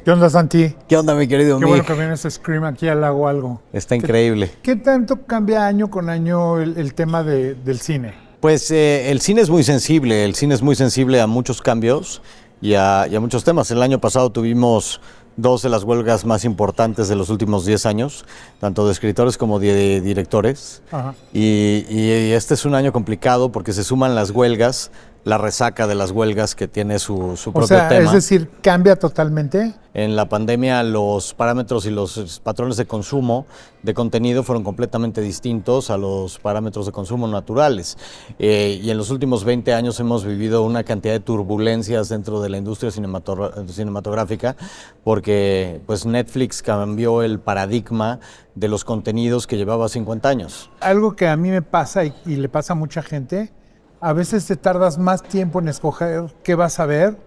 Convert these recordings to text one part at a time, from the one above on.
¿Qué onda, Santi? ¿Qué onda, mi querido Qué Mick? bueno que vienes a Scream aquí al Lago Algo. Está increíble. ¿Qué tanto cambia año con año el tema del cine? Pues el cine es muy sensible. El cine es muy sensible a muchos cambios y a muchos temas. El año pasado tuvimos dos de las huelgas más importantes de los últimos 10 años, tanto de escritores como de directores. Ajá. Y este es un año complicado porque se suman las huelgas, la resaca de las huelgas que tiene su propio tema. Es decir, cambia totalmente. En la pandemia los parámetros y los patrones de consumo de contenido fueron completamente distintos a los parámetros de consumo naturales. Y en los últimos 20 años hemos vivido una cantidad de turbulencias dentro de la industria cinematográfica porque pues, Netflix cambió el paradigma de los contenidos que llevaba 50 años. Algo que a mí me pasa y le pasa a mucha gente, a veces te tardas más tiempo en escoger qué vas a ver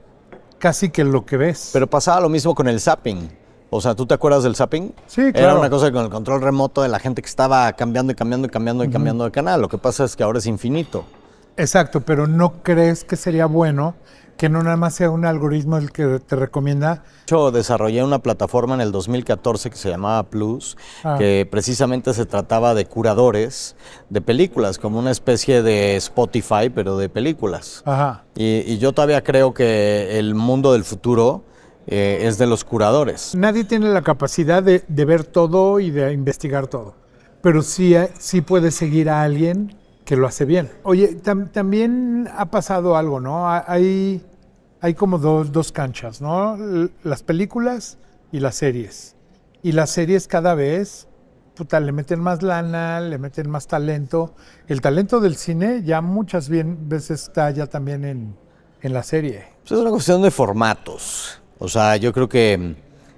casi que lo que ves. Pero pasaba lo mismo con el zapping. O sea, ¿tú te acuerdas del zapping? Sí, claro. Era una cosa con el control remoto de la gente que estaba cambiando y cambiando y cambiando y cambiando de canal. Lo que pasa es que ahora es infinito. Exacto, pero ¿no crees que sería bueno que no nada más sea un algoritmo el que te recomienda? Yo desarrollé una plataforma en el 2014 que se llamaba Plus, que precisamente se trataba de curadores de películas, como una especie de Spotify, pero de películas. Ajá. Y yo todavía creo que el mundo del futuro es de los curadores. Nadie tiene la capacidad de ver todo y de investigar todo, pero sí puedes seguir a alguien que lo hace bien. Oye, también ha pasado algo, ¿no? Hay como dos canchas, ¿no? Las películas y las series. Y las series cada vez, le meten más lana, le meten más talento. El talento del cine ya muchas veces está ya también en la serie. Pues es una cuestión de formatos. O sea, yo creo que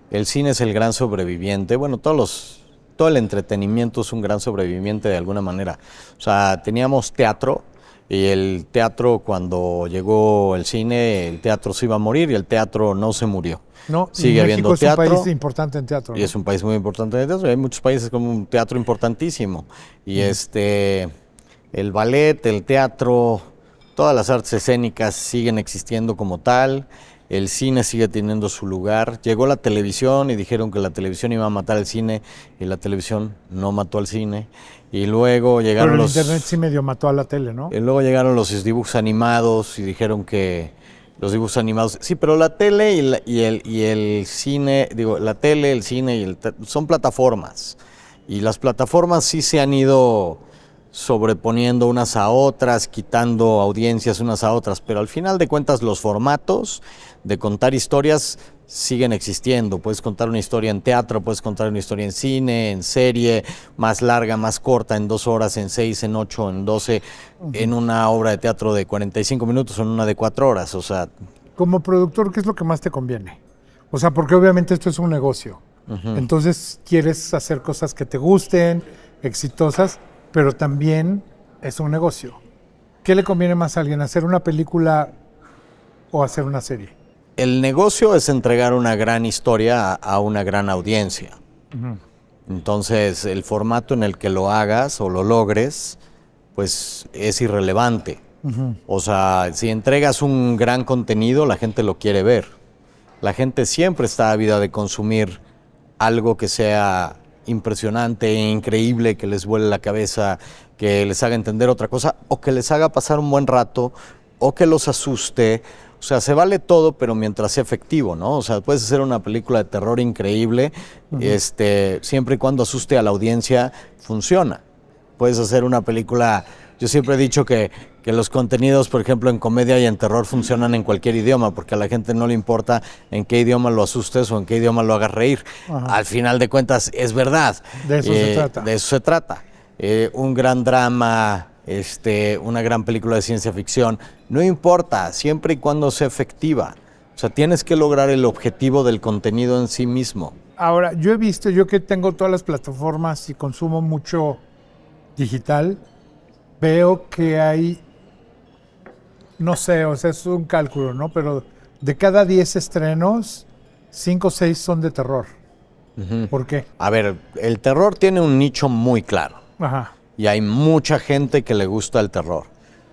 el cine es el gran sobreviviente. Bueno, todo el entretenimiento es un gran sobreviviente de alguna manera. O sea, teníamos teatro y el teatro, cuando llegó el cine, el teatro se iba a morir y el teatro no se murió. No, sigue habiendo teatro. Es un país importante en teatro, ¿no? Y es un país muy importante en teatro. Hay muchos países con un teatro importantísimo. Y el ballet, el teatro, todas las artes escénicas siguen existiendo como tal. El cine sigue teniendo su lugar. Llegó la televisión y dijeron que la televisión iba a matar al cine y la televisión no mató al cine. Y luego llegaron Pero el internet sí medio mató a la tele, ¿no? Y luego llegaron los dibujos animados y dijeron que los dibujos animados... Sí, pero la tele y el cine, la tele, el cine son plataformas. Y las plataformas sí se han ido sobreponiendo unas a otras, quitando audiencias unas a otras, pero al final de cuentas los formatos de contar historias siguen existiendo. Puedes contar una historia en teatro, puedes contar una historia en cine, en serie, más larga, más corta, en 2 horas, en 6, en 8, en 12, en una obra de teatro de 45 minutos o en una de 4 horas. O sea, como productor, ¿qué es lo que más te conviene? O sea, porque obviamente esto es un negocio. Entonces quieres hacer cosas que te gusten, exitosas, pero también es un negocio. ¿Qué le conviene más a alguien, hacer una película o hacer una serie? El negocio es entregar una gran historia a una gran audiencia. Entonces, el formato en el que lo hagas o lo logres, pues es irrelevante. O sea, si entregas un gran contenido, la gente lo quiere ver. La gente siempre está ávida de consumir algo que sea impresionante, increíble, que les vuele la cabeza, que les haga entender otra cosa, o que les haga pasar un buen rato, o que los asuste. O sea, se vale todo, pero mientras sea efectivo, ¿no? O sea, puedes hacer una película de terror increíble, siempre y cuando asuste a la audiencia, funciona. Puedes hacer una película... Yo siempre he dicho que los contenidos, por ejemplo, en comedia y en terror funcionan en cualquier idioma, porque a la gente no le importa en qué idioma lo asustes o en qué idioma lo hagas reír. Al final de cuentas, es verdad. De eso se trata. De eso se trata. Un gran drama una gran película de ciencia ficción. No importa, siempre y cuando sea efectiva. O sea, tienes que lograr el objetivo del contenido en sí mismo. Ahora, yo que tengo todas las plataformas y consumo mucho digital, veo que hay, no sé, o sea, es un cálculo, ¿no? Pero de cada 10 estrenos, 5 o 6 son de terror. ¿Por qué? A ver, el terror tiene un nicho muy claro. Ajá. Y hay mucha gente que le gusta el terror.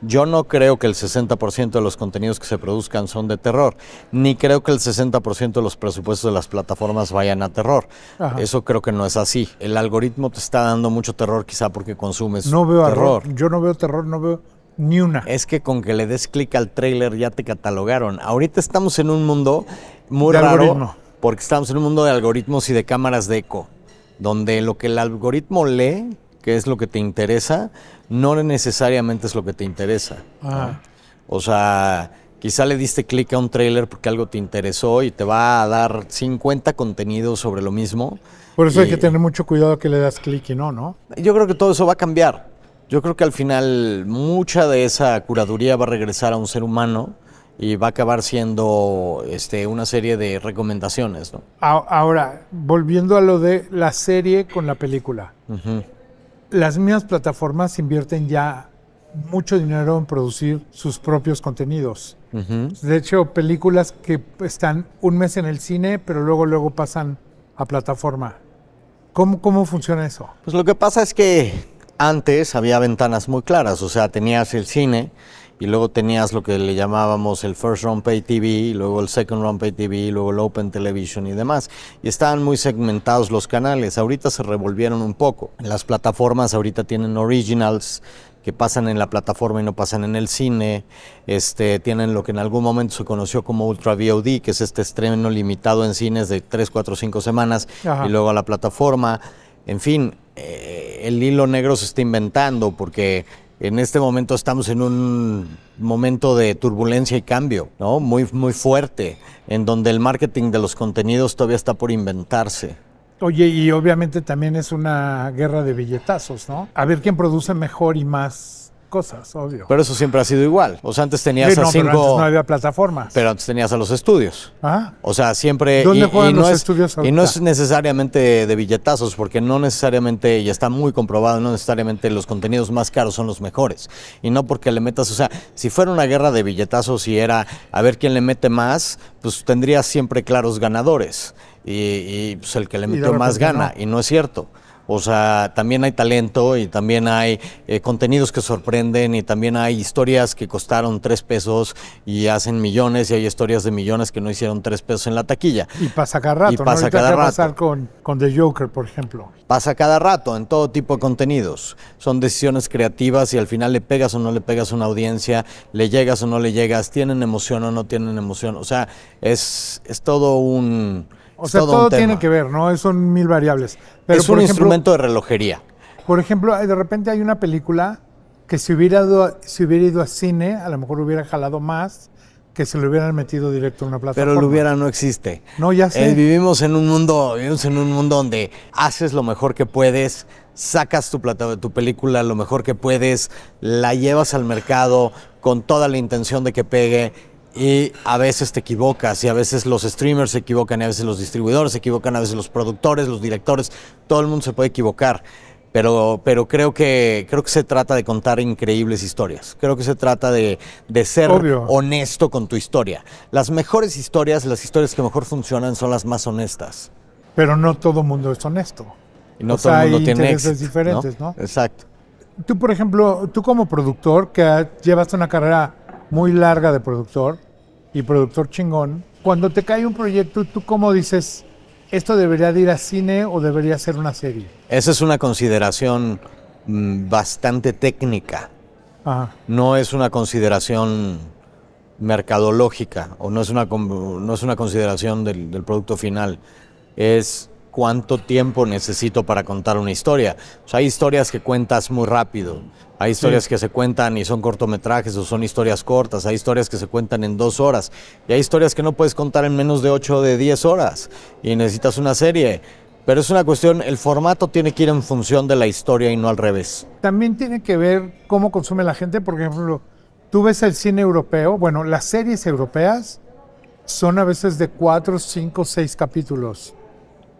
Yo no creo que el 60% de los contenidos que se produzcan son de terror, ni creo que el 60% de los presupuestos de las plataformas vayan a terror. Ajá. Eso creo que no es así. El algoritmo te está dando mucho terror quizá porque consumes No veo terror. Yo no veo terror, no veo ni una. Es que con que le des clic al tráiler ya te catalogaron. Ahorita estamos en un mundo muy De raro algoritmo. porque estamos en un mundo de algoritmos y de cámaras de eco, donde lo que el algoritmo lee, que es lo que te interesa, no necesariamente es lo que te interesa. Ah. O sea, quizá le diste clic a un tráiler porque algo te interesó y te va a dar 50 contenidos sobre lo mismo. Por eso hay que tener mucho cuidado que le das clic y no. Yo creo que todo eso va a cambiar. Yo creo que al final mucha de esa curaduría va a regresar a un ser humano y va a acabar siendo una serie de recomendaciones, ¿no? Ahora, volviendo a lo de la serie con la película. Las mismas plataformas invierten ya mucho dinero en producir sus propios contenidos. De hecho, películas que están un mes en el cine, pero luego pasan a plataforma. ¿Cómo funciona eso? Pues lo que pasa es que antes había ventanas muy claras, o sea, tenías el cine y luego tenías lo que le llamábamos el First Run Pay TV, y luego el Second Run Pay TV, y luego el Open Television y demás. Y estaban muy segmentados los canales. Ahorita se revolvieron un poco. Las plataformas ahorita tienen originals que pasan en la plataforma y no pasan en el cine. Tienen lo que en algún momento se conoció como Ultra VOD, que es este estreno limitado en cines de 3, 4, 5 semanas. Ajá. Y luego a la plataforma. En fin, el hilo negro se está inventando porque en este momento estamos en un momento de turbulencia y cambio, ¿no? Muy, muy fuerte, en donde el marketing de los contenidos todavía está por inventarse. Oye, y obviamente también es una guerra de billetazos, ¿no? A ver quién produce mejor y más cosas, obvio. Pero eso siempre ha sido igual. O sea, antes tenías a 5... Pero antes no había plataformas. Pero antes tenías a los estudios. Ah. O sea, siempre... ¿Dónde juegan los estudios ahorita? Y no es necesariamente de billetazos, porque no necesariamente, y está muy comprobado, no necesariamente los contenidos más caros son los mejores. Y no porque le metas... O sea, si fuera una guerra de billetazos y era a ver quién le mete más, pues tendrías siempre claros ganadores. Y pues el que le metió más gana. No. Y no es cierto. O sea, también hay talento y también hay contenidos que sorprenden y también hay historias que costaron 3 pesos y hacen millones y hay historias de millones que no hicieron 3 pesos en la taquilla. Y pasa cada rato, y pasa ¿no? cada rato. Pasar con The Joker, por ejemplo. Pasa cada rato en todo tipo de contenidos. Son decisiones creativas y al final le pegas o no le pegas a una audiencia, le llegas o no le llegas, tienen emoción o no tienen emoción. O sea, es todo un... O sea, todo tiene que ver, ¿no? Son 1000 variables. Pero, es un instrumento de relojería. Por ejemplo, de repente hay una película que si hubiera ido a cine, a lo mejor hubiera jalado más que si lo hubieran metido directo en una plataforma. Pero lo hubiera no existe. No, ya sé. Vivimos en un mundo donde haces lo mejor que puedes, sacas tu película lo mejor que puedes, la llevas al mercado con toda la intención de que pegue. Y a veces te equivocas, y a veces los streamers se equivocan, y a veces los distribuidores se equivocan, a veces los productores, los directores, todo el mundo se puede equivocar. Pero creo que se trata de contar increíbles historias. Creo que se trata de ser honesto con tu historia. Las mejores historias, las historias que mejor funcionan son las más honestas. Pero no todo el mundo es honesto. Y no todo el mundo tiene intereses diferentes, ¿no? Exacto. Tú, por ejemplo, tú como productor, que llevas una carrera muy larga de productor y productor chingón, cuando te cae un proyecto, ¿tú cómo dices, esto debería de ir a cine o debería ser una serie? Esa es una consideración bastante técnica. Ajá. No es una consideración mercadológica o no es una consideración del producto final. Es cuánto tiempo necesito para contar una historia. O sea, hay historias que cuentas muy rápido, hay historias que se cuentan y son cortometrajes o son historias cortas, hay historias que se cuentan en 2 horas y hay historias que no puedes contar en menos de 8 o de 10 horas y necesitas una serie. Pero es una cuestión, el formato tiene que ir en función de la historia y no al revés. También tiene que ver cómo consume la gente. Por ejemplo, tú ves el cine europeo, bueno, las series europeas son a veces de 4, 5, 6 capítulos.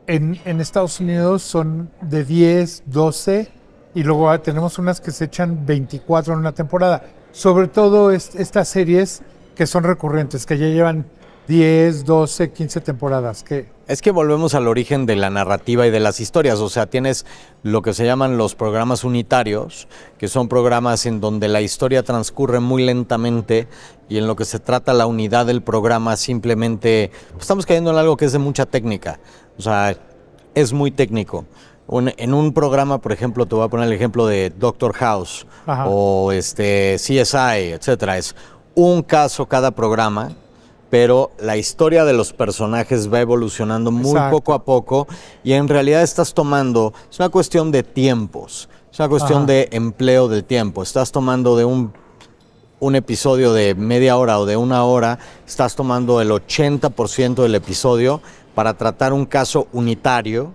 En Estados Unidos son de 10, 12 y luego tenemos unas que se echan 24 en una temporada. Sobre todo estas series que son recurrentes, que ya llevan 10, 12, 15 temporadas. Es que volvemos al origen de la narrativa y de las historias, o sea, tienes lo que se llaman los programas unitarios, que son programas en donde la historia transcurre muy lentamente y en lo que se trata la unidad del programa simplemente, estamos cayendo en algo que es de mucha técnica, o sea, es muy técnico. En un programa, por ejemplo, te voy a poner el ejemplo de Doctor House. Ajá. O CSI, etcétera, es un caso cada programa, pero la historia de los personajes va evolucionando muy Exacto. poco a poco y en realidad estás tomando, es una cuestión de tiempos, es una cuestión Ajá. de empleo del tiempo, estás tomando de un episodio de media hora o de una hora, estás tomando el 80% del episodio para tratar un caso unitario,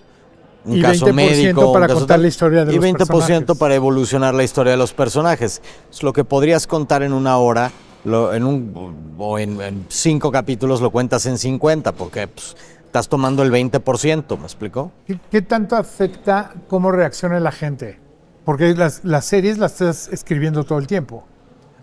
un caso médico, para contar la historia de los personajes. Y 20% para evolucionar la historia de los personajes. Es lo que podrías contar en una hora, en 5 capítulos lo cuentas en 50, porque pues, estás tomando el 20%, ¿me explico? ¿Qué tanto afecta cómo reacciona la gente? Porque las series las estás escribiendo todo el tiempo.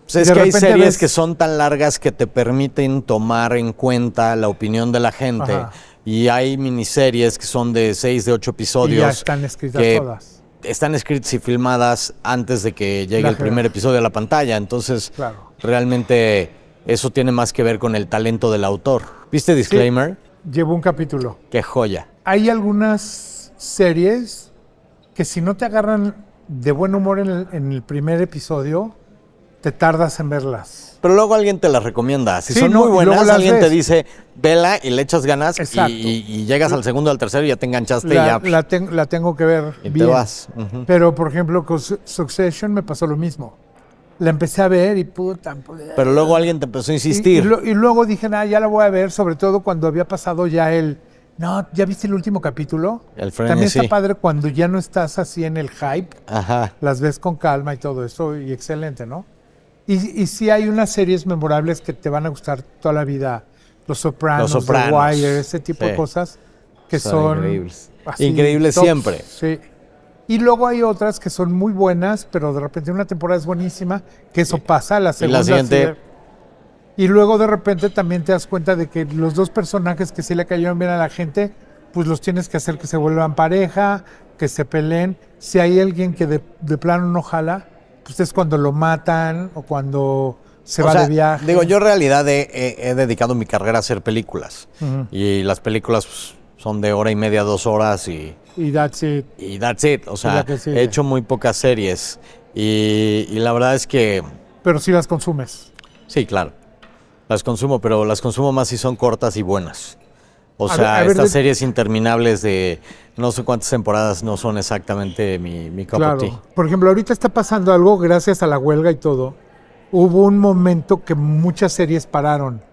Pues es que hay series que son tan largas que te permiten tomar en cuenta la opinión de la gente. Ajá. Y hay miniseries que son de 6, de 8 episodios. Y ya están escritas todas. Están escritas y filmadas antes de que llegue el primer episodio a la pantalla. Entonces, claro. Realmente eso tiene más que ver con el talento del autor. ¿Viste Disclaimer? Sí, llevo un capítulo. ¡Qué joya! Hay algunas series que si no te agarran de buen humor en el primer episodio, te tardas en verlas. Pero luego alguien te las recomienda. Si son muy buenas, alguien te dice, vela y le echas ganas y llegas al segundo o al tercero y ya te enganchaste y ya. La tengo que ver y bien. Te vas. Pero, por ejemplo, con Succession me pasó lo mismo. La empecé a ver y puta. Pero luego alguien te empezó a insistir. Y luego dije, ya la voy a ver, sobre todo cuando había pasado ya no, ¿ya viste el último capítulo? También está padre cuando ya no estás así en el hype. Ajá. Las ves con calma y todo eso, y excelente, ¿no? Y sí hay unas series memorables que te van a gustar toda la vida. Los Sopranos, The Wire, ese tipo de cosas que son increíbles. Increíbles tops, siempre. Sí. Y luego hay otras que son muy buenas, pero de repente una temporada es buenísima, que eso pasa, la segunda. Y la siguiente. Y luego de repente también te das cuenta de que los dos personajes que sí le cayeron bien a la gente, pues los tienes que hacer que se vuelvan pareja, que se peleen. Si hay alguien que de plano no jala, pues es cuando lo matan o cuando se va de viaje. Digo, yo en realidad he dedicado mi carrera a hacer películas. Uh-huh. Y las películas pues, son de hora y media, 2 horas y that's it. Y that's it. O sea, he hecho muy pocas series. Y la verdad es que... Pero sí las consumes. Sí, claro. Las consumo, pero las consumo más si son cortas y buenas. O sea, estas series interminables de no sé cuántas temporadas no son exactamente mi cup of tea. Por ejemplo, ahorita está pasando algo gracias a la huelga y todo. Hubo un momento que muchas series pararon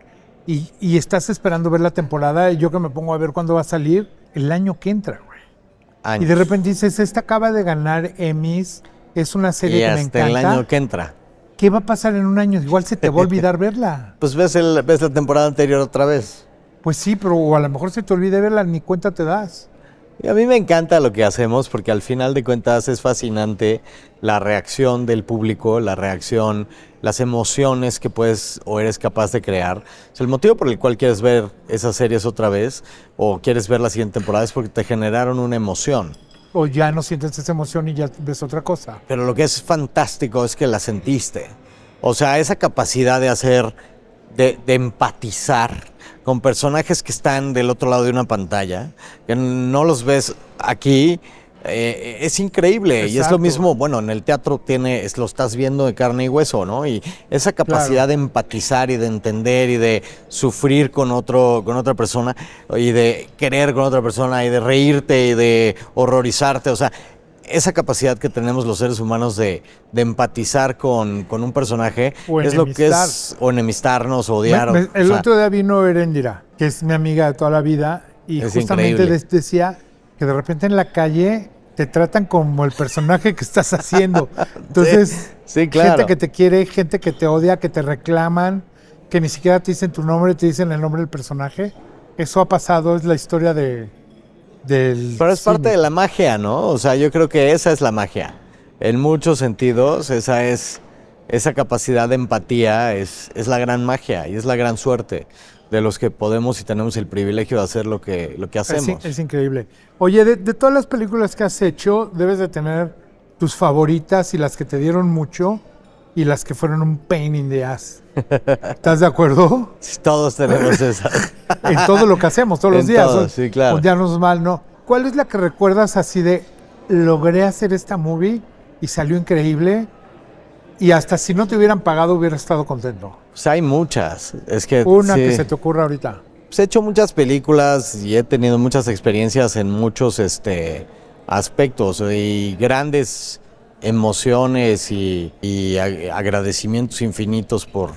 y estás esperando ver la temporada y yo que me pongo a ver cuándo va a salir el año que entra, güey. Y de repente dices, esta acaba de ganar Emmys, es una serie que me encanta. El año que entra. ¿Qué va a pasar en un año? Igual se te va a olvidar verla. Pues ves la temporada anterior otra vez. Pues sí, pero a lo mejor se te olvida verla, ni cuenta te das. Y a mí me encanta lo que hacemos porque al final de cuentas es fascinante la reacción del público, la reacción, las emociones que puedes o eres capaz de crear. O sea, el motivo por el cual quieres ver esas series otra vez o quieres ver la siguiente temporada es porque te generaron una emoción. O ya no sientes esa emoción y ya ves otra cosa. Pero lo que es fantástico es que la sentiste. O sea, esa capacidad de hacer, de empatizar con personajes que están del otro lado de una pantalla, que no los ves aquí, es increíble. Exacto. Y es lo mismo, bueno, en el teatro lo estás viendo de carne y hueso, ¿no? Y esa capacidad de empatizar y de entender y de sufrir con otra persona y de querer con otra persona y de reírte y de horrorizarte, o sea, esa capacidad que tenemos los seres humanos de empatizar con un personaje es lo que es, o enemistarnos, o odiar. El otro día vino Erendira, que es mi amiga de toda la vida, y justamente decía que de repente en la calle te tratan como el personaje que estás haciendo. Entonces, sí, claro. Gente que te quiere, gente que te odia, que te reclaman, que ni siquiera te dicen tu nombre, te dicen el nombre del personaje. Eso ha pasado, es la historia del Pero es parte de la magia, ¿no? O sea, yo creo que esa es la magia. En muchos sentidos, esa capacidad de empatía es la gran magia y es la gran suerte de los que podemos y tenemos el privilegio de hacer lo que hacemos. Es increíble. Oye, de todas las películas que has hecho, debes de tener tus favoritas y las que te dieron mucho y las que fueron un pain in the ass. ¿Estás de acuerdo? Todos tenemos esas. En todo lo que hacemos, todos los días. Todo, sí, claro. Un día no es mal, ¿no? ¿Cuál es la que recuerdas así de, logré hacer esta movie y salió increíble y hasta si no te hubieran pagado hubiera estado contento? Pues hay muchas. Es que Una sí. que se te ocurra ahorita. Pues he hecho muchas películas y he tenido muchas experiencias en muchos aspectos y grandes emociones y agradecimientos infinitos por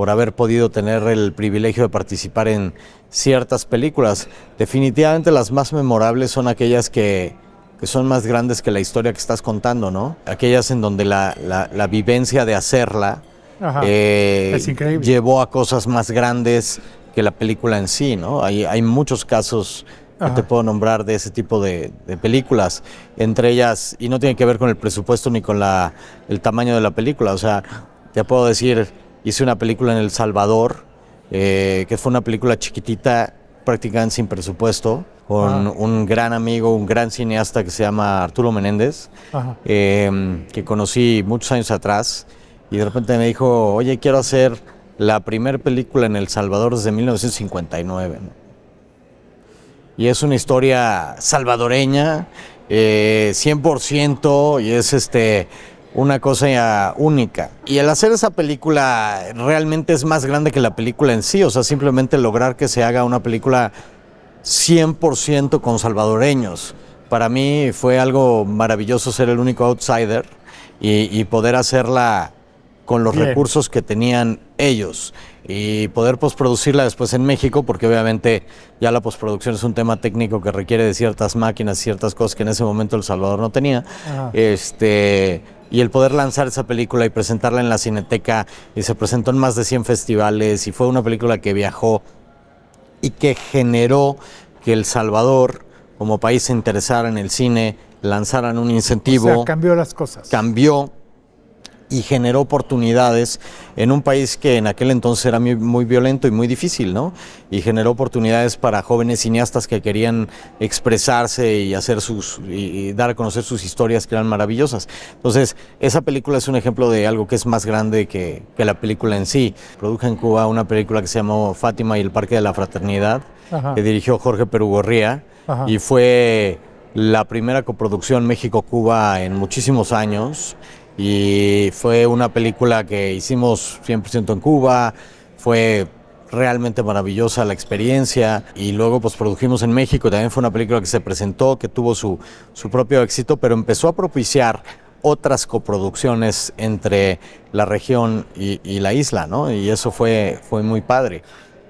haber podido tener el privilegio de participar en ciertas películas. Definitivamente las más memorables son aquellas que son más grandes que la historia que estás contando, ¿no? Aquellas en donde la vivencia de hacerla Es increíble. llevó a cosas más grandes que la película en sí, ¿no? Hay muchos casos que te puedo nombrar de ese tipo de películas, entre ellas, y no tiene que ver con el presupuesto ni con el tamaño de la película, o sea, te puedo decir, hice una película en El Salvador, que fue una película chiquitita, prácticamente sin presupuesto, con un gran amigo, un gran cineasta que se llama Arturo Menéndez, que conocí muchos años atrás, y de repente me dijo, oye, quiero hacer la primera película en El Salvador desde 1959, ¿no? Y es una historia salvadoreña, 100%, y es una cosa única. Y el hacer esa película realmente es más grande que la película en sí, o sea, simplemente lograr que se haga una película 100% con salvadoreños. Para mí fue algo maravilloso ser el único outsider y poder hacerla con los recursos que tenían ellos y poder postproducirla después en México, porque obviamente ya la postproducción es un tema técnico que requiere de ciertas máquinas, ciertas cosas que en ese momento El Salvador no tenía. Y el poder lanzar esa película y presentarla en la Cineteca, y se presentó en más de 100 festivales, y fue una película que viajó y que generó que El Salvador, como país, se interesara en el cine, lanzaran un incentivo. O sea, cambió las cosas. Cambió y generó oportunidades en un país que en aquel entonces era muy violento y muy difícil, ¿no? Y generó oportunidades para jóvenes cineastas que querían expresarse y y dar a conocer sus historias, que eran maravillosas. Entonces, esa película es un ejemplo de algo que es más grande que la película en sí. Produje en Cuba una película que se llamó Fátima y el Parque de la Fraternidad, que dirigió Jorge Perugorría, y fue la primera coproducción México-Cuba en muchísimos años. Y fue una película que hicimos 100% en Cuba, fue realmente maravillosa la experiencia, y luego pues produjimos en México, también fue una película que se presentó, que tuvo su propio éxito, pero empezó a propiciar otras coproducciones entre la región y la isla, ¿no? Y eso fue muy padre.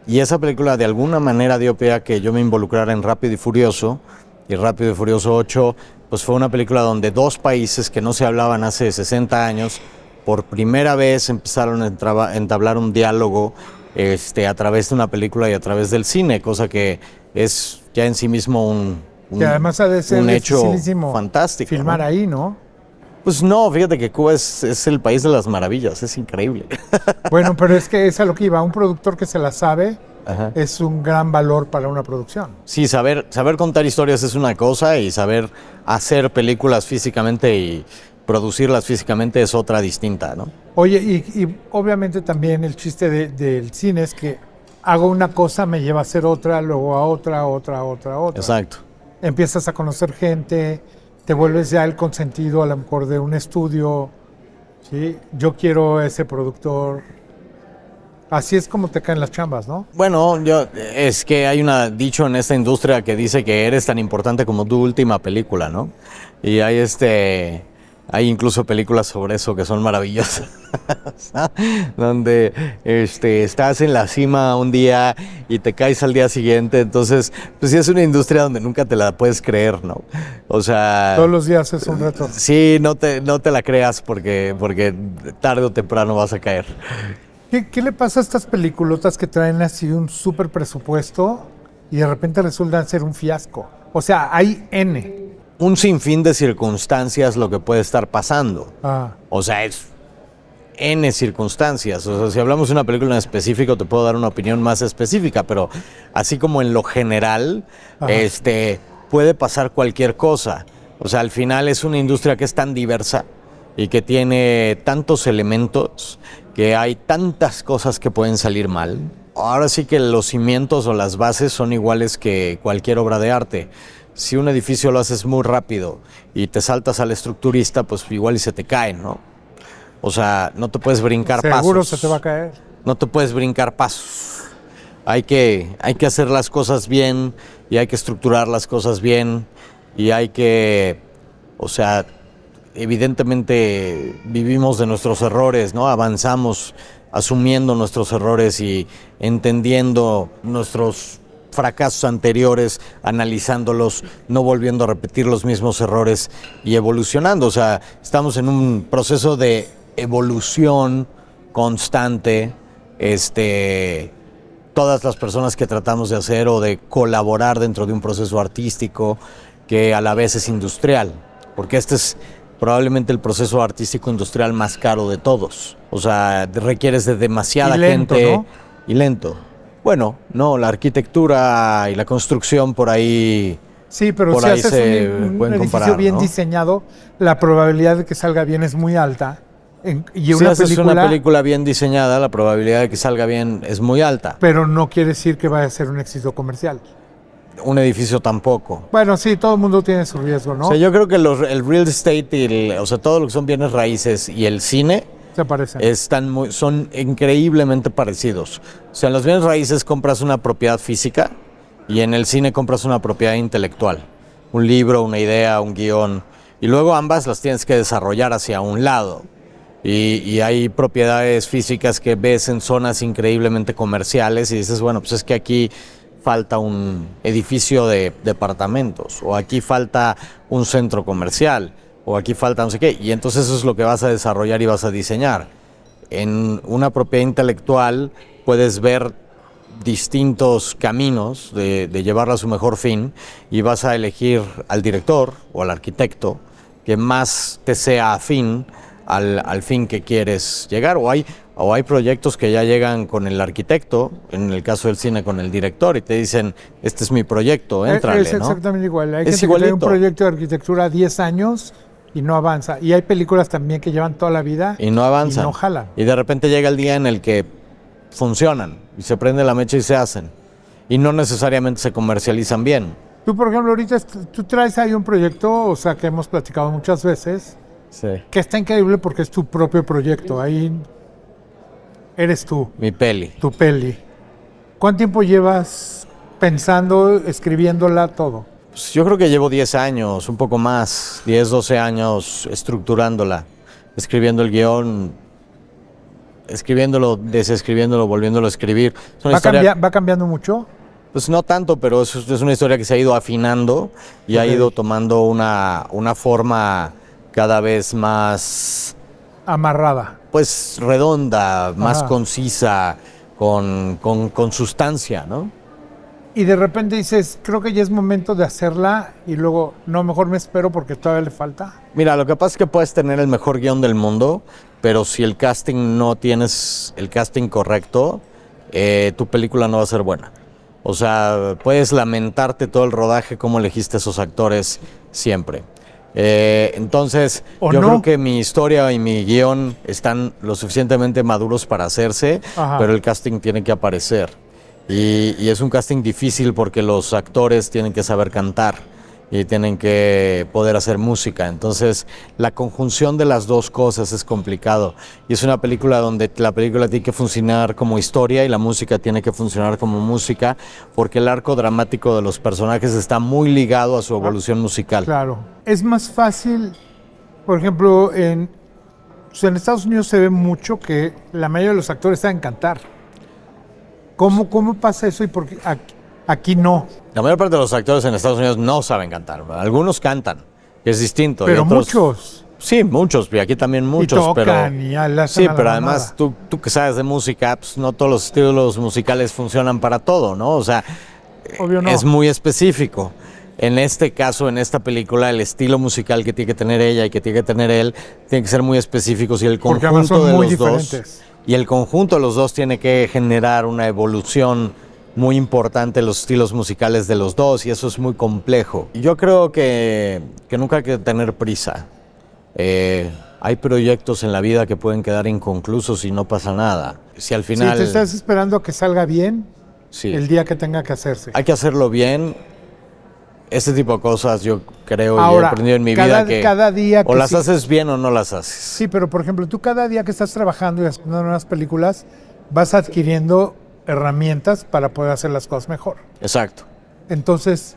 Y esa película de alguna manera dio pie a que yo me involucrara en Rápido y Furioso, y Rápido y Furioso 8, pues fue una película donde dos países que no se hablaban hace 60 años, por primera vez empezaron a entablar un diálogo a través de una película y a través del cine, cosa que es ya en sí mismo un además ha de ser hecho fantástico. Filmar, ¿no? Ahí, ¿no? Pues no, fíjate que Cuba es el país de las maravillas, es increíble. Bueno, pero es que es a lo que iba, un productor que se la sabe, es un gran valor para una producción. Sí, saber contar historias es una cosa, y saber hacer películas físicamente y producirlas físicamente es otra distinta, ¿no? Oye, y obviamente también el chiste del cine es que hago una cosa, me lleva a hacer otra, luego a otra. Exacto. Empiezas a conocer gente, te vuelves ya el consentido a lo mejor de un estudio, ¿sí? Yo quiero ese productor. Así es como te caen las chambas, ¿no? Bueno, es que hay un dicho en esta industria que dice que eres tan importante como tu última película, ¿no? Y hay Hay incluso películas sobre eso que son maravillosas, donde estás en la cima un día y te caes al día siguiente. Entonces, pues sí es una industria donde nunca te la puedes creer, ¿no? O sea... Todos los días es un reto. Sí, no te la creas porque tarde o temprano vas a caer. ¿Qué le pasa a estas peliculotas que traen así un súper presupuesto y de repente resultan ser un fiasco? O sea, hay N. Un sinfín de circunstancias lo que puede estar pasando. O sea, es N circunstancias. O sea, si hablamos de una película en específico, te puedo dar una opinión más específica, pero así como en lo general, puede pasar cualquier cosa. O sea, al final es una industria que es tan diversa y que tiene tantos elementos, que hay tantas cosas que pueden salir mal. Ahora sí que los cimientos o las bases son iguales que cualquier obra de arte. Si un edificio lo haces muy rápido y te saltas al estructurista, pues igual y se te cae, ¿no? O sea, no te puedes brincar pasos. Seguro se te va a caer. No te puedes brincar pasos. Hay que hacer las cosas bien y hay que estructurar las cosas bien y hay que, o sea, evidentemente vivimos de nuestros errores, ¿no? Avanzamos asumiendo nuestros errores y entendiendo nuestros fracasos anteriores, analizándolos, no volviendo a repetir los mismos errores y evolucionando. O sea, estamos en un proceso de evolución constante. Todas las personas que tratamos de hacer o de colaborar dentro de un proceso artístico que a la vez es industrial, porque este es probablemente el proceso artístico industrial más caro de todos. O sea, requieres de demasiada gente, ¿no? Y lento. Bueno, no, la arquitectura y la construcción por ahí. Sí, pero por si ahí haces un edificio comparar, bien ¿no? diseñado, la probabilidad de que salga bien es muy alta. Y Si una haces una película bien diseñada, la probabilidad de que salga bien es muy alta. Pero no quiere decir que vaya a ser un éxito comercial. Un edificio tampoco. Bueno, sí, todo el mundo tiene su riesgo, ¿no? O sea, yo creo que el real estate y o sea, todo lo que son bienes raíces y el cine Se parecen. son increíblemente parecidos. O sea, en los bienes raíces compras una propiedad física y en el cine compras una propiedad intelectual. Un libro, una idea, un guión. Y luego ambas las tienes que desarrollar hacia un lado. Y hay propiedades físicas que ves en zonas increíblemente comerciales y dices, bueno, pues es que aquí falta un edificio de departamentos, o aquí falta un centro comercial, o aquí falta no sé qué, y entonces eso es lo que vas a desarrollar y vas a diseñar. En una propiedad intelectual puedes ver distintos caminos de llevarla a su mejor fin y vas a elegir al director o al arquitecto que más te sea afín al fin que quieres llegar, o hay proyectos que ya llegan con el arquitecto, en el caso del cine con el director, y te dicen, este es mi proyecto, éntrale, Es exactamente igual. Hay Es gente igualito. que tiene un proyecto de arquitectura 10 años y no avanza. Y hay películas también que llevan toda la vida y no avanzan. Y no jalan. Y de repente llega el día en el que funcionan, y se prende la mecha y se hacen. Y no necesariamente se comercializan bien. Tú, por ejemplo, ahorita tú traes ahí un proyecto, o sea, que hemos platicado muchas veces, Sí. que está increíble porque es tu propio proyecto. Ahí eres tú, Mi peli. tu peli. ¿Cuánto tiempo llevas pensando, escribiéndola, todo? Pues yo creo que llevo 10 años, un poco más, 10, 12 años estructurándola, escribiendo el guión, escribiéndolo, desescribiéndolo, volviéndolo a escribir. Es una historia, ¿Va cambiando mucho? pues no tanto, pero es una historia que se ha ido afinando y ha ido tomando una forma cada vez más, Amarrada. pues redonda, más Ajá. concisa, con sustancia, ¿no? Y de repente dices, creo que ya es momento de hacerla y luego, no, mejor me espero porque todavía le falta. Mira, lo que pasa es que puedes tener el mejor guión del mundo, pero si el casting no tienes el casting correcto, tu película no va a ser buena. O sea, puedes lamentarte todo el rodaje, cómo elegiste a esos actores siempre. Entonces, ¿O yo no? creo que mi historia y mi guión están lo suficientemente maduros para hacerse, Ajá. pero el casting tiene que aparecer. Y es un casting difícil porque los actores tienen que saber cantar y tienen que poder hacer música. Entonces, la conjunción de las dos cosas es complicado. Y es una película donde la película tiene que funcionar como historia y la música tiene que funcionar como música, porque el arco dramático de los personajes está muy ligado a su evolución musical. Claro. Es más fácil, Por ejemplo, pues en Estados Unidos se ve mucho que la mayoría de los actores saben cantar. ¿Cómo pasa eso y por qué aquí no? La mayor parte de los actores en Estados Unidos no saben cantar. Algunos cantan, que es distinto. Pero y otros, muchos. Sí, muchos, y aquí también muchos. Y tocan, pero, y le hacen sí, a la pero mamada. además tú que sabes de música, pues no todos los estilos musicales funcionan para todo, ¿no? O sea, Obvio no. es muy específico. En este caso, en esta película, el estilo musical que tiene que tener ella y que tiene que tener él, tiene que ser muy específicos y el Porque además conjunto son de muy los dos. diferentes. Y el conjunto de los dos tiene que generar una evolución muy importante en los estilos musicales de los dos, y eso es muy complejo. Y yo creo que nunca hay que tener prisa. Hay proyectos en la vida que pueden quedar inconclusos y no pasa nada. Si al final... Sí, te estás esperando a que salga bien Sí. el día que tenga que hacerse. Hay que hacerlo bien. Este tipo de cosas yo creo y he Ahora, aprendido en mi vida que cada día o que las sí. haces bien o no las haces. Sí, pero por ejemplo, tú cada día que estás trabajando y haciendo nuevas películas, vas adquiriendo herramientas para poder hacer las cosas mejor. Exacto. Entonces,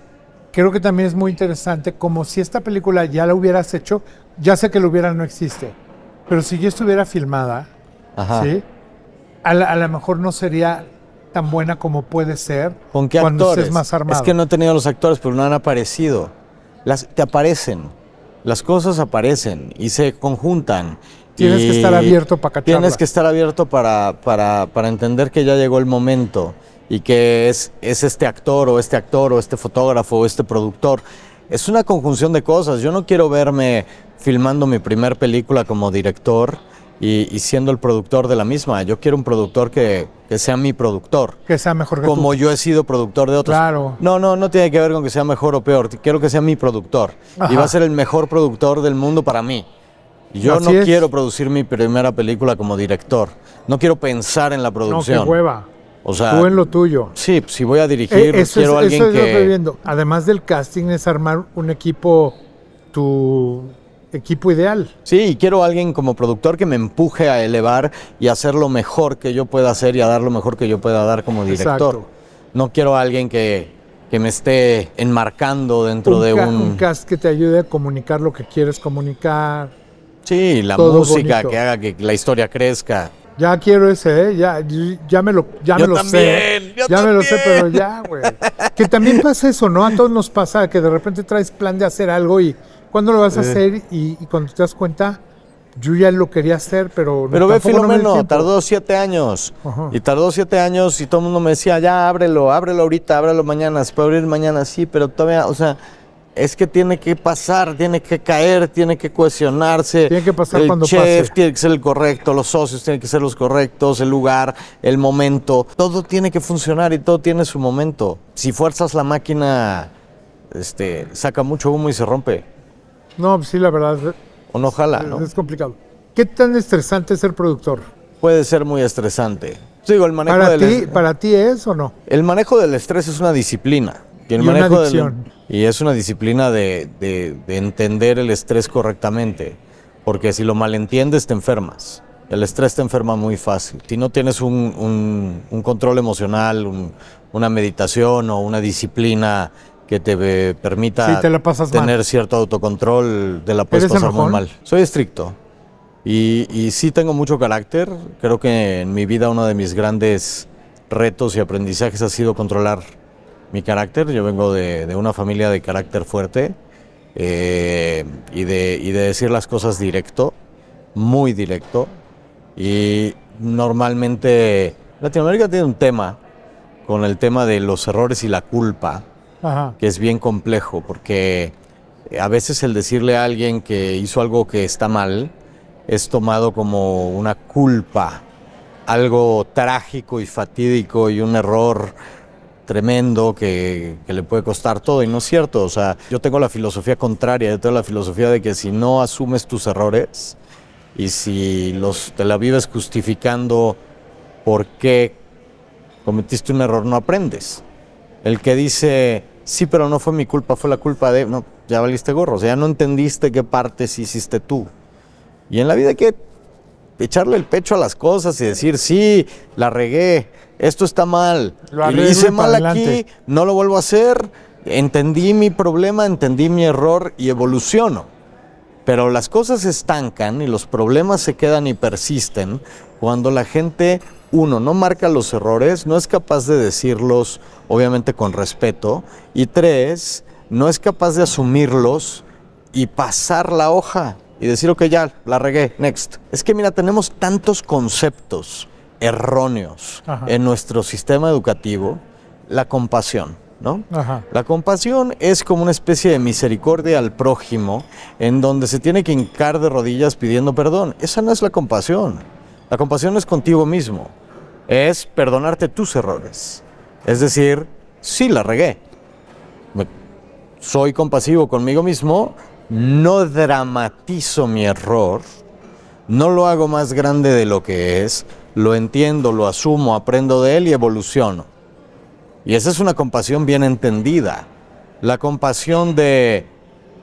creo que también es muy interesante, como si esta película ya la hubieras hecho, ya sé que lo hubiera no existe, pero si ya estuviera filmada, Ajá. ¿sí? A lo mejor no sería tan buena como puede ser ¿Con qué cuando actores? estés más armado. Es que no he tenido los actores, pero no han aparecido. Te aparecen. Las cosas aparecen y se conjuntan. Tienes que estar abierto para cacharlas. Tienes que estar abierto para entender que ya llegó el momento y que es este actor o este fotógrafo o este productor. Es una conjunción de cosas. Yo no quiero verme filmando mi primer película como director y siendo el productor de la misma. Yo quiero un productor que sea mi productor. Que sea mejor que Como tú. yo he sido productor de otros. Claro. No tiene que ver con que sea mejor o peor. Quiero que sea mi productor. Ajá. Y va a ser el mejor productor del mundo para mí. Yo Así no es. quiero producir mi primera película como director. No quiero pensar en la No, producción. qué hueva. O sea, Tú en lo tuyo. sí, si voy a dirigir, Eso quiero es, alguien eso es lo que estoy que... viendo. Además del casting, es armar un equipo, tu equipo ideal. Sí, y quiero alguien como productor que me empuje a elevar y a hacer lo mejor que yo pueda hacer y a dar lo mejor que yo pueda dar como director. Exacto. No quiero a alguien que me esté enmarcando dentro de Un cast que te ayude a comunicar lo que quieres comunicar. Sí, la todo música bonito. que haga que la historia crezca. Ya quiero ese, ¿eh? Ya me lo también, sé. yo Ya me lo sé, también. pero ya, güey. Que también pasa eso, ¿no? A todos nos pasa que de repente traes plan de hacer algo y ¿cuándo lo vas a hacer? Y cuando te das cuenta, yo ya lo quería hacer, pero Pero ve tampoco no me dio Filomeno, tiempo. tardó 7 años. Ajá. Y tardó 7 años y todo el mundo me decía, ya ábrelo ahorita, ábrelo mañana, se puede abrir mañana, sí, pero todavía, o sea, es que tiene que pasar, tiene que caer, tiene que cohesionarse. Tiene que pasar el cuando chef pase. tiene que ser el correcto, los socios tienen que ser los correctos, el lugar, el momento. Todo tiene que funcionar y todo tiene su momento. Si fuerzas la máquina, saca mucho humo y se rompe. No, pues sí, la verdad, O no jala, ¿no? es complicado. ¿Qué tan estresante es ser productor? Puede ser muy estresante. Digo, el manejo del ¿Para ti es o no? El manejo del estrés es una disciplina. Y, el Y una manejo adicción. y es una disciplina de entender el estrés correctamente. Porque si lo malentiendes, te enfermas. El estrés te enferma muy fácil. Si no tienes un control emocional, una meditación o una disciplina que te permita Sí, te la pasas mal. tener cierto autocontrol, te la puedes ¿Eres pasar muy enojón? mal. Soy estricto. Y sí tengo mucho carácter. Creo que en mi vida uno de mis grandes retos y aprendizajes ha sido controlar mi carácter. Yo vengo de una familia de carácter fuerte y de decir las cosas directo, muy directo. Y normalmente Latinoamérica tiene un tema con el tema de los errores y la culpa, Ajá. que es bien complejo, porque a veces el decirle a alguien que hizo algo que está mal es tomado como una culpa, algo trágico y fatídico y un error tremendo que le puede costar todo, y no es cierto. O sea, yo tengo la filosofía contraria, yo tengo la filosofía de que si no asumes tus errores y si te la vives justificando por qué cometiste un error, no aprendes. El que dice, sí, pero no fue mi culpa, fue la culpa de... No, ya valiste gorro, o sea, ya no entendiste qué partes hiciste tú. Y en la vida hay que echarle el pecho a las cosas y decir, sí, la regué, esto está mal, Lo y arreglo le hice y mal para aquí, adelante. no lo vuelvo a hacer, entendí mi problema, entendí mi error y evoluciono. Pero las cosas se estancan y los problemas se quedan y persisten cuando la gente, uno, no marca los errores, no es capaz de decirlos, obviamente con respeto, y tres, no es capaz de asumirlos y pasar la hoja y decir, ok, ya, la regué, next. Es que mira, tenemos tantos conceptos erróneos en nuestro sistema educativo. La compasión, ¿no? La compasión es como una especie de misericordia al prójimo en donde se tiene que hincar de rodillas pidiendo perdón. Esa no es la compasión. La compasión es contigo mismo. Es perdonarte tus errores. Es decir, sí, la regué. Soy compasivo conmigo mismo, no dramatizo mi error, no lo hago más grande de lo que es, lo entiendo, lo asumo, aprendo de él y evoluciono. Y esa es una compasión bien entendida. La compasión de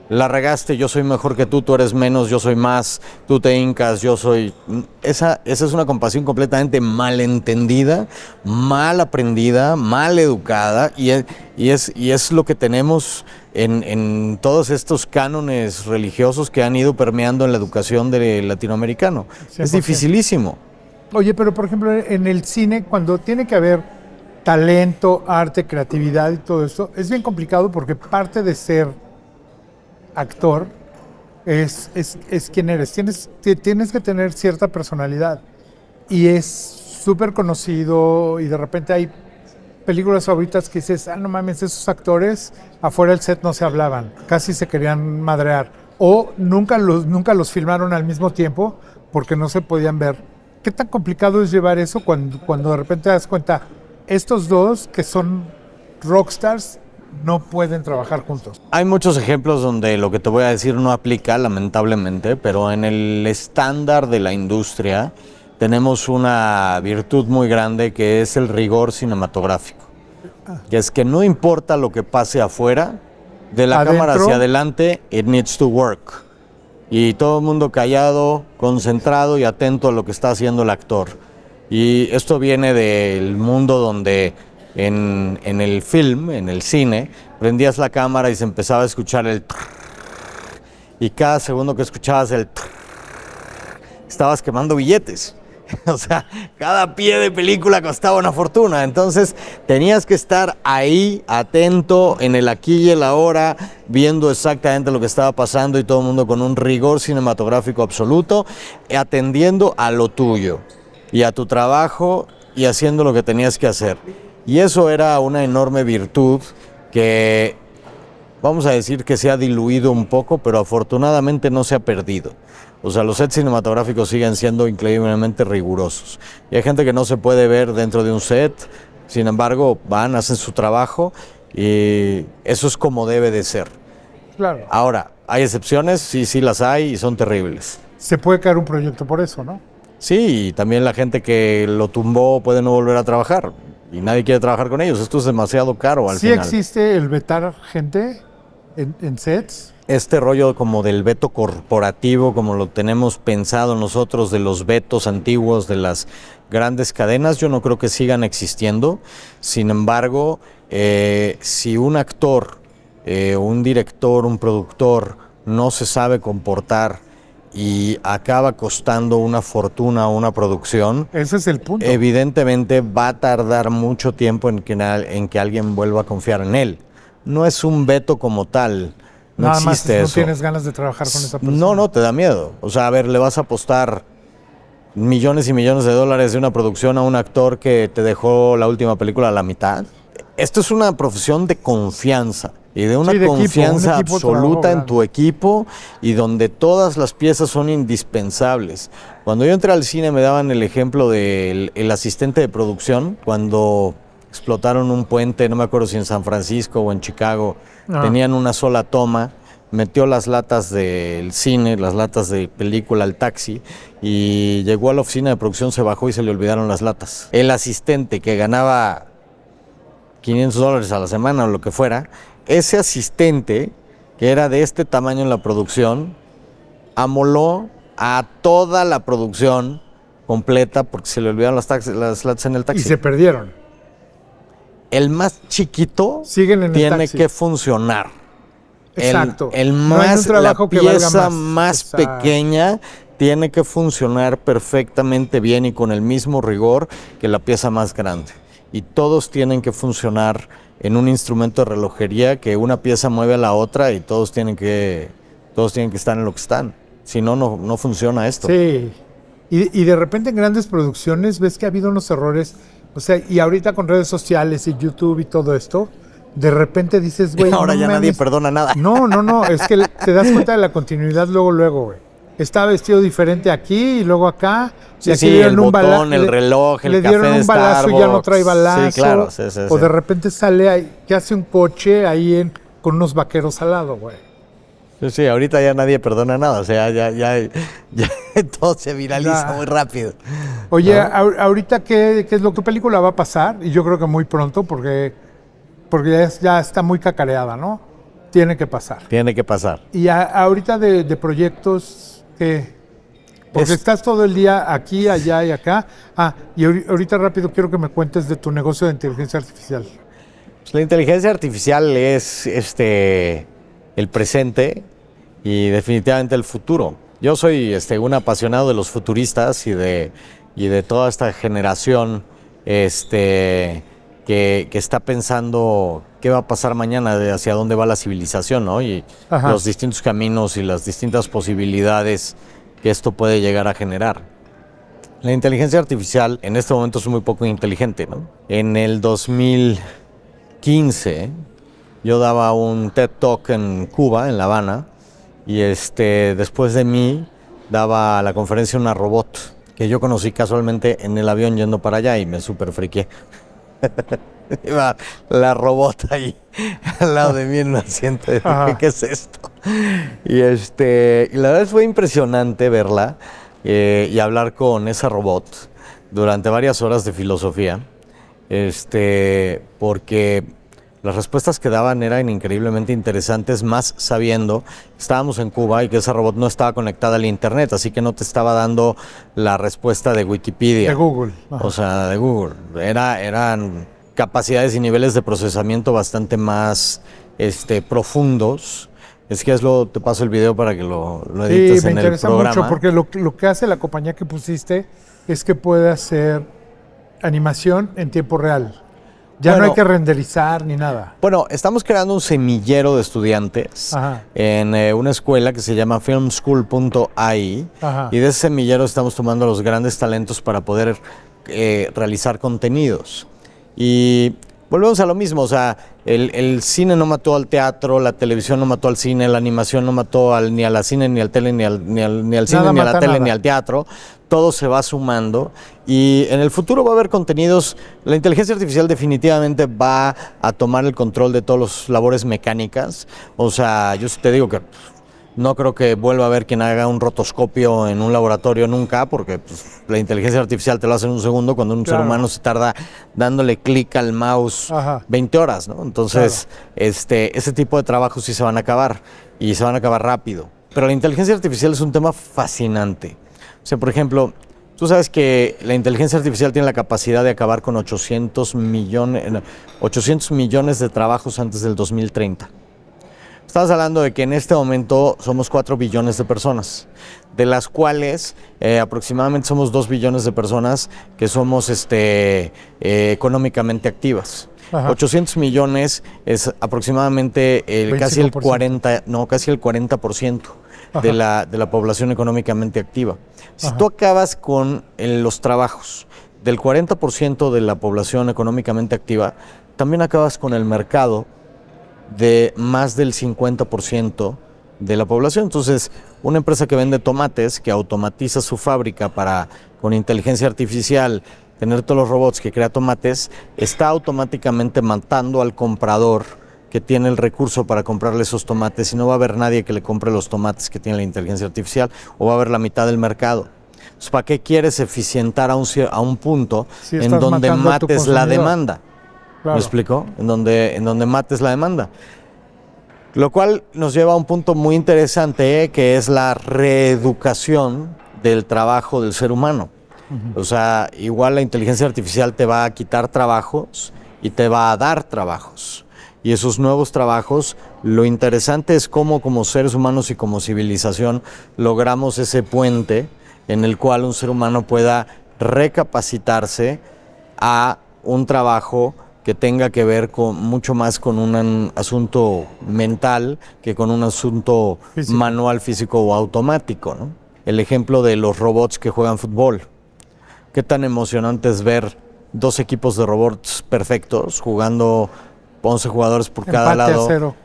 la regaste, yo soy mejor que tú eres menos, yo soy más, tú te hincas, yo soy... Esa es una compasión completamente mal entendida, mal aprendida, mal educada, y es lo que tenemos en todos estos cánones religiosos que han ido permeando en la educación del latinoamericano. 100%. Es dificilísimo. Oye, pero por ejemplo, en el cine, cuando tiene que haber talento, arte, creatividad y todo eso, es bien complicado porque parte de ser actor es quién eres. Tienes que tener cierta personalidad y es súper conocido y de repente hay películas favoritas que dices, no mames, esos actores afuera del set no se hablaban, casi se querían madrear o nunca los filmaron al mismo tiempo porque no se podían ver. ¿Qué tan complicado es llevar eso cuando de repente te das cuenta, estos dos que son rockstars no pueden trabajar juntos? Hay muchos ejemplos donde lo que te voy a decir no aplica, lamentablemente, pero en el estándar de la industria tenemos una virtud muy grande que es el rigor cinematográfico. Que es que no importa lo que pase afuera, de la cámara hacia adelante, it needs to work. Y todo el mundo callado, concentrado y atento a lo que está haciendo el actor. Y esto viene del mundo donde en el film, en el cine, prendías la cámara y se empezaba a escuchar el y cada segundo que escuchabas el estabas quemando billetes. O sea, cada pie de película costaba una fortuna. Entonces tenías que estar ahí, atento, en el aquí y el ahora, viendo exactamente lo que estaba pasando y todo el mundo con un rigor cinematográfico absoluto, atendiendo a lo tuyo y a tu trabajo y haciendo lo que tenías que hacer. Y eso era una enorme virtud que, vamos a decir que se ha diluido un poco, pero afortunadamente no se ha perdido. O sea, los sets cinematográficos siguen siendo increíblemente rigurosos. Y hay gente que no se puede ver dentro de un set, sin embargo, van, hacen su trabajo y eso es como debe de ser. Claro. Ahora, ¿hay excepciones? Sí las hay y son terribles. Se puede caer un proyecto por eso, ¿no? Sí, y también la gente que lo tumbó puede no volver a trabajar y nadie quiere trabajar con ellos. Esto es demasiado caro al final. ¿Sí existe el vetar gente en sets? Este rollo como del veto corporativo, como lo tenemos pensado nosotros, de los vetos antiguos de las grandes cadenas, yo no creo que sigan existiendo. Sin embargo, si un actor, un director, un productor no se sabe comportar y acaba costando una fortuna una producción, ese es el punto. Evidentemente va a tardar mucho tiempo en que alguien vuelva a confiar en él. No es un veto como tal. No Nada existe más, eso. No tienes ganas de trabajar con esa persona. No, te da miedo. O sea, a ver, le vas a apostar millones y millones de dólares de una producción a un actor que te dejó la última película a la mitad. Esto es una profesión de confianza y de una confianza absoluta en tu equipo y donde todas las piezas son indispensables. Cuando yo entré al cine me daban el ejemplo del asistente de producción cuando explotaron un puente, no me acuerdo si en San Francisco o en Chicago, tenían una sola toma, metió las latas del cine, las latas de película al taxi y llegó a la oficina de producción, se bajó y se le olvidaron las latas. El asistente que ganaba $500 a la semana o lo que fuera, ese asistente que era de este tamaño en la producción, amoló a toda la producción completa porque se le olvidaron las latas en el taxi. Y se perdieron. El más chiquito tiene que funcionar. Exacto. No hay un trabajo que valga más. La pieza más pequeña tiene que funcionar perfectamente bien y con el mismo rigor que la pieza más grande. Y todos tienen que funcionar en un instrumento de relojería que una pieza mueve a la otra y todos tienen que estar en lo que están. Si no, no funciona esto. Sí. Y de repente en grandes producciones ves que ha habido unos errores. O sea, y ahorita con redes sociales y YouTube y todo esto, de repente dices, güey, ahora ya nadie perdona nada. No, es que te das cuenta de la continuidad luego, güey. Está vestido diferente aquí y luego acá. Sí, y aquí sí, el botón, el reloj, el café de Starbucks. Le dieron un balazo y ya no trae balazo. Sí, claro. Sí. O de repente sale ahí, que hace un coche ahí con unos vaqueros al lado, güey. Sí, ahorita ya nadie perdona nada. O sea, ya todo se viraliza muy rápido. Oye, ¿no? Ahorita, ¿qué es lo que película va a pasar? Y yo creo que muy pronto, porque ya está muy cacareada, ¿no? Tiene que pasar. Tiene que pasar. Y ahorita de proyectos... Porque estás todo el día aquí, allá y acá. Y ahorita rápido quiero que me cuentes de tu negocio de inteligencia artificial. Pues la inteligencia artificial es el presente y definitivamente el futuro. Yo soy un apasionado de los futuristas y de toda esta generación que está pensando qué va a pasar mañana, hacia dónde va la civilización, ¿no? Y los distintos caminos y las distintas posibilidades que esto puede llegar a generar. La inteligencia artificial en este momento es muy poco inteligente, ¿no? En el 2015 yo daba un TED Talk en Cuba, en La Habana, y después de mí daba la conferencia una robot que yo conocí casualmente en el avión yendo para allá y me súper friqué. Iba la robot ahí al lado de mí en un asiento. ¿Qué es esto? Y la verdad fue impresionante verla y hablar con esa robot durante varias horas de filosofía, porque las respuestas que daban eran increíblemente interesantes, más sabiendo que estábamos en Cuba y que esa robot no estaba conectada al internet, así que no te estaba dando la respuesta de Wikipedia. De Google. O sea, de Google. Eran capacidades y niveles de procesamiento bastante más profundos. Es que te paso el video para que lo edites en el programa. Sí, me interesa mucho porque lo que hace la compañía que pusiste es que puede hacer animación en tiempo real. Ya no hay que renderizar ni nada. Bueno, estamos creando un semillero de estudiantes en una escuela que se llama filmschool.ai y de ese semillero estamos tomando los grandes talentos para poder realizar contenidos. Y volvemos a lo mismo, o sea, el cine no mató al teatro, la televisión no mató al cine, la animación no mató ni a la cine, ni al tele, ni al cine, ni a la tele, ni al teatro. Todo se va sumando y en el futuro va a haber contenidos. La inteligencia artificial definitivamente va a tomar el control de todas las labores mecánicas. O sea, yo te digo que no creo que vuelva a haber quien haga un rotoscopio en un laboratorio nunca, porque la inteligencia artificial te lo hace en un segundo, cuando un ser humano se tarda dándole clic al mouse 20 horas, ¿no? Entonces, ese tipo de trabajos sí se van a acabar, y se van a acabar rápido. Pero la inteligencia artificial es un tema fascinante. O sea, por ejemplo, tú sabes que la inteligencia artificial tiene la capacidad de acabar con 800 millones de trabajos antes del 2030. Estamos hablando de que en este momento somos 4 billones de personas, de las cuales aproximadamente somos 2 billones de personas que somos económicamente activas. 800 millones es aproximadamente casi el 40% de la población económicamente activa. Si tú acabas con los trabajos del 40% de la población económicamente activa, también acabas con el mercado de más del 50% de la población. Entonces, una empresa que vende tomates, que automatiza su fábrica para, con inteligencia artificial, tener todos los robots que crea tomates, está automáticamente matando al comprador que tiene el recurso para comprarle esos tomates, y no va a haber nadie que le compre los tomates que tiene la inteligencia artificial, o va a haber la mitad del mercado. Entonces, ¿para qué quieres eficientar a un punto en donde mates la demanda? Claro. ¿Me explico? En donde mates la demanda. Lo cual nos lleva a un punto muy interesante, que es la reeducación del trabajo del ser humano. O sea, igual la inteligencia artificial te va a quitar trabajos y te va a dar trabajos. y esos nuevos trabajos, lo interesante es cómo como seres humanos y como civilización logramos ese puente en el cual un ser humano pueda recapacitarse a un trabajo que tenga que ver con mucho más con un asunto mental que con un asunto Físico. manual, físico o automático, ¿no? El ejemplo de los robots que juegan fútbol. Qué tan emocionante es ver 2 equipos de robots perfectos jugando 11 jugadores por cada Empate lado. a 0.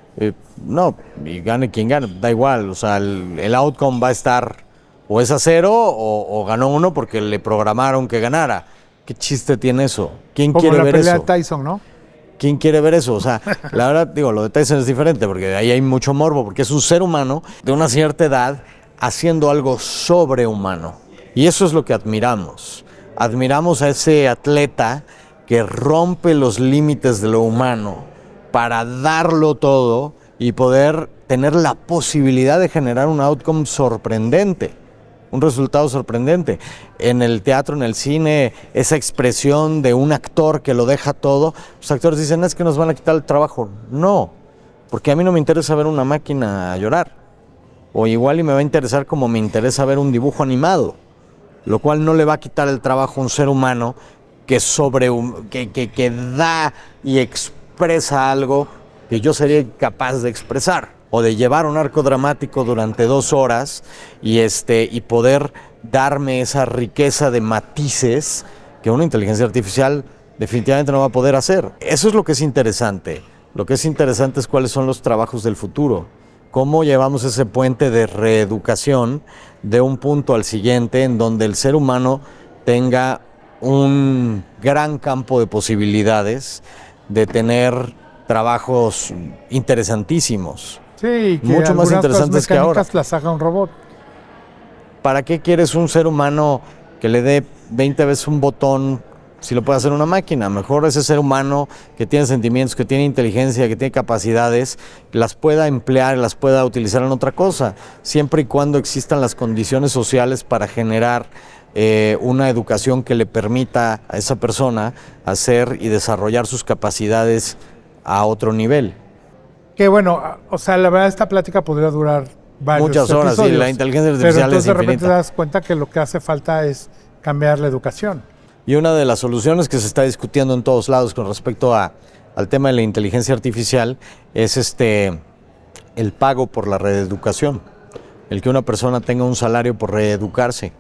No, y gane quien gane, da igual. O sea, el outcome va a estar o es a 0 o ganó uno porque le programaron que ganara. ¿Qué chiste tiene eso? ¿Quién Como quiere la ver pelea eso? de Tyson, ¿no? ¿Quién quiere ver eso? O sea, la verdad, digo, lo de Tyson es diferente porque ahí hay mucho morbo, porque es un ser humano de una cierta edad haciendo algo sobrehumano. Y eso es lo que admiramos. Admiramos a ese atleta que rompe los límites de lo humano para darlo todo y poder tener la posibilidad de generar un outcome sorprendente. Un resultado sorprendente. En el teatro, en el cine, esa expresión de un actor que lo deja todo, los actores dicen, es que nos van a quitar el trabajo. No, porque a mí no me interesa ver una máquina llorar. O igual y me va a interesar como me interesa ver un dibujo animado, lo cual no le va a quitar el trabajo a un ser humano que da y expresa algo que yo sería incapaz de expresar. O de llevar un arco dramático durante 2 horas y poder darme esa riqueza de matices que una inteligencia artificial definitivamente no va a poder hacer. Eso es lo que es interesante. Lo que es interesante es cuáles son los trabajos del futuro. Cómo llevamos ese puente de reeducación de un punto al siguiente en donde el ser humano tenga un gran campo de posibilidades de tener trabajos interesantísimos. Sí, que mucho más algunas interesantes cosas que ahora. mecánicas las haga un robot. ¿Para qué quieres un ser humano que le dé 20 veces un botón si lo puede hacer una máquina? Mejor ese ser humano que tiene sentimientos, que tiene inteligencia, que tiene capacidades, las pueda emplear, las pueda utilizar en otra cosa, siempre y cuando existan las condiciones sociales para generar una educación que le permita a esa persona hacer y desarrollar sus capacidades a otro nivel. Que bueno, o sea, la verdad esta plática podría durar varios Muchas horas, episodios, y la inteligencia pero artificial entonces es de repente te infinita. das cuenta que lo que hace falta es cambiar la educación. Y una de las soluciones que se está discutiendo en todos lados con respecto al tema de la inteligencia artificial es el pago por la reeducación. El que una persona tenga un salario por reeducarse,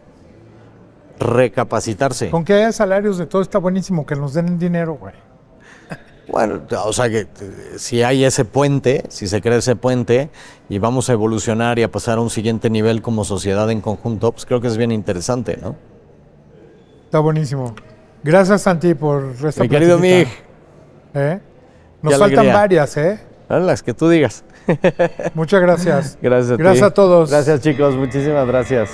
recapacitarse. Con que haya salarios de todo está buenísimo, que nos den dinero, güey. Bueno, o sea que si hay ese puente, si se crea ese puente y vamos a evolucionar y a pasar a un siguiente nivel como sociedad en conjunto, pues creo que es bien interesante, ¿no? Está buenísimo. Gracias, Santi, por esta Mi querido Mig. Nos Qué faltan alegría. varias, ¿eh? Las que tú digas. Muchas gracias. Gracias a ti. Gracias a todos. Gracias, chicos. Muchísimas gracias.